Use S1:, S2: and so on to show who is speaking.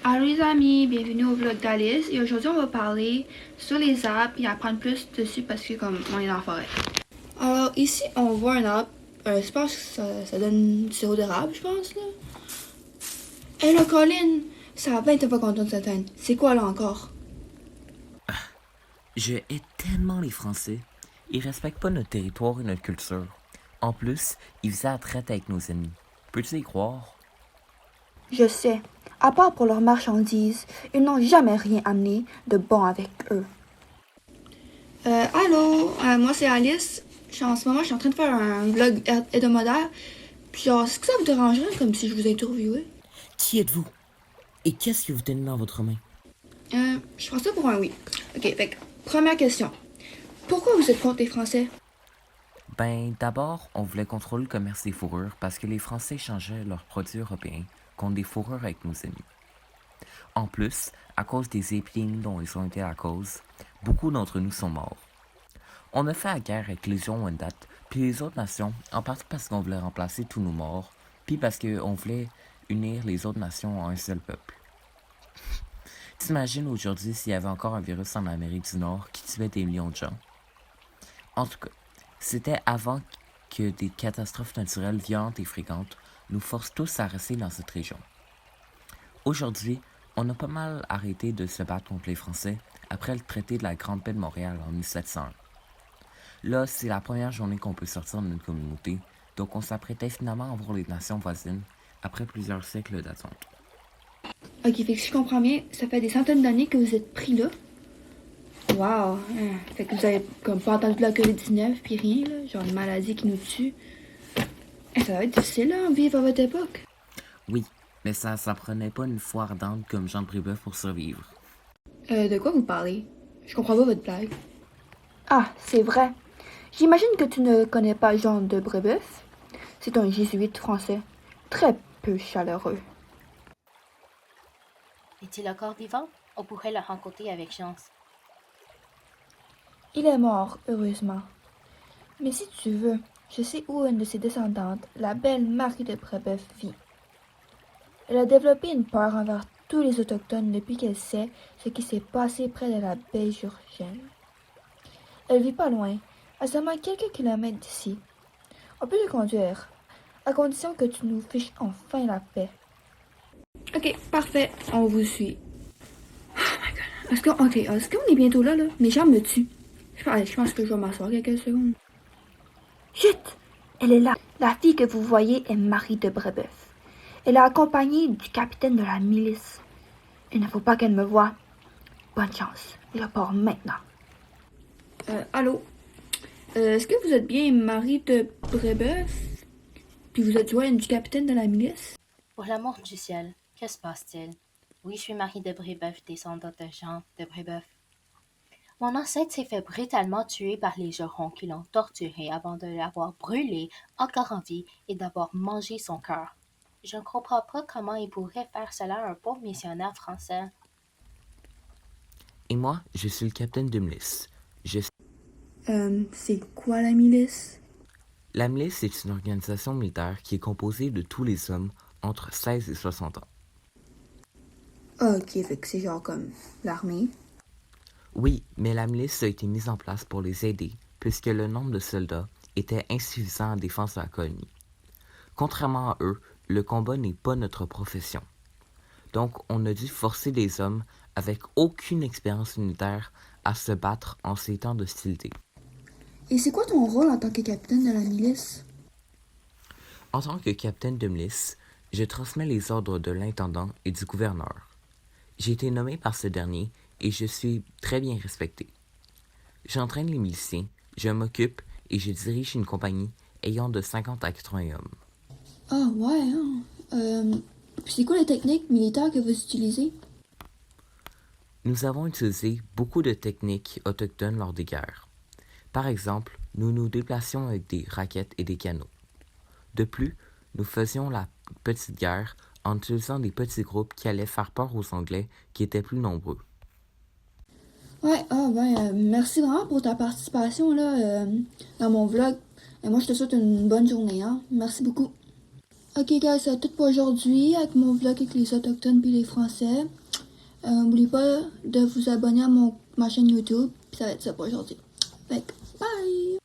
S1: Allô les amis, bienvenue au vlog d'Alice et aujourd'hui on va parler sur les arbres et apprendre plus dessus parce que comme on est dans la forêt. Alors ici on voit un arbre, je pense que ça donne du sirop d'érable je pense là. Hé là Colin, ça va bien t'es pas content de cette haine. C'est quoi là encore?
S2: Je hais tellement les Français. Ils respectent pas notre territoire et notre culture. En plus, ils faisaient la traite avec nos ennemis. Peux-tu y croire?
S1: Je sais, à part pour leurs marchandises, ils n'ont jamais rien amené de bon avec eux. Allô, moi c'est Alice. En ce moment je suis en train de faire un vlog hebdomadaire. Puis genre, est-ce que ça vous dérangerait comme si je vous interviewais?
S2: Qui êtes-vous? Et qu'est-ce que vous tenez dans votre main?
S1: Je prends ça pour un oui. Ok, fait que, première question. Pourquoi vous êtes contre les Français?
S2: Ben, d'abord, on voulait contrôler le commerce des fourrures parce que les Français changeaient leurs produits européens contre des fourrures avec nos ennemis. En plus, à cause des épidémies dont ils ont été la cause, beaucoup d'entre nous sont morts. On a fait la guerre avec les Wendat, puis les autres nations, en partie parce qu'on voulait remplacer tous nos morts, puis parce qu'on voulait unir les autres nations en un seul peuple. T'imagines aujourd'hui s'il y avait encore un virus en Amérique du Nord qui tuait des millions de gens? En tout cas, c'était avant que des catastrophes naturelles violentes et fréquentes nous forcent tous à rester dans cette région. Aujourd'hui, on a pas mal arrêté de se battre contre les Français après le traité de la Grande Paix de Montréal en 1701. Là, c'est la première journée qu'on peut sortir de notre communauté, donc on s'apprêtait finalement à voir les nations voisines après plusieurs siècles d'attente.
S1: Ok, fait que si je comprends bien, ça fait des centaines d'années que vous êtes pris là. Wow, fait que vous avez comme pas entendu de la COVID-19 puis rien là, genre une maladie qui nous tue. Ça va être difficile là, vivre à votre époque.
S2: Oui, mais ça prenait pas une foire ardente comme Jean de Brébeuf pour survivre.
S1: De quoi vous parlez? Je comprends pas votre blague. Ah, c'est vrai. J'imagine que tu ne connais pas Jean de Brébeuf. C'est un jésuite français, très peu chaleureux.
S3: Est-il encore vivant? On pourrait le rencontrer avec chance.
S1: Il est mort, heureusement. Mais si tu veux, je sais où une de ses descendantes, la belle Marie de Brébeuf, vit. Elle a développé une peur envers tous les autochtones depuis qu'elle sait ce qui s'est passé près de la baie Georgienne. Elle vit pas loin, à seulement quelques kilomètres d'ici. On peut te conduire, à condition que tu nous fiches enfin la paix. Ok, parfait, on vous suit. Oh my god. Est-ce qu'on est bientôt là? Mes jambes me tuent. Je pense que je vais m'asseoir quelques secondes. Chut! Elle est là. La fille que vous voyez est Marie de Brébeuf. Elle est accompagnée du capitaine de la milice. Il ne faut pas qu'elle me voie. Bonne chance. Je pars maintenant. Allô? Est-ce que vous êtes bien Marie de Brébeuf? Puis vous êtes jointe du capitaine de la milice?
S3: Pour l'amour du ciel, que se passe-t-il? Oui, je suis Marie de Brébeuf, descendante de Jean de Brébeuf. Mon ancêtre s'est fait brutalement tuer par les Jurons qui l'ont torturé avant de l'avoir brûlé encore en vie et d'avoir mangé son cœur. Je ne comprends pas comment il pourrait faire cela à un pauvre missionnaire français.
S2: Et moi, je suis le capitaine de milice.
S1: C'est quoi la milice?
S2: La milice est une organisation militaire qui est composée de tous les hommes entre 16 et 60 ans.
S1: Ok, fait que c'est genre comme l'armée.
S2: Oui, mais la milice a été mise en place pour les aider, puisque le nombre de soldats était insuffisant en défense de la colonie. Contrairement à eux, le combat n'est pas notre profession. Donc, on a dû forcer les hommes avec aucune expérience militaire à se battre en ces temps d'hostilité.
S1: Et c'est quoi ton rôle en tant que capitaine de la milice?
S2: En tant que capitaine de milice, je transmets les ordres de l'intendant et du gouverneur. J'ai été nommé par ce dernier et je suis très bien respecté. J'entraîne les miliciens, je m'occupe et je dirige une compagnie ayant de 50 à 80 hommes.
S1: Ah ouais, hein? Puis c'est quoi les techniques militaires que vous utilisez?
S2: Nous avons utilisé beaucoup de techniques autochtones lors des guerres. Par exemple, nous nous déplacions avec des raquettes et des canots. De plus, nous faisions la petite guerre en utilisant des petits groupes qui allaient faire peur aux Anglais qui étaient plus nombreux.
S1: Ouais, merci vraiment pour ta participation là, dans mon vlog. Et moi, je te souhaite une bonne journée, hein? Merci beaucoup. Ok, guys, c'est tout pour aujourd'hui avec mon vlog avec les Autochtones puis les Français. N'oubliez pas de vous abonner à ma chaîne YouTube. Puis ça va être ça pour aujourd'hui. Fait que, bye!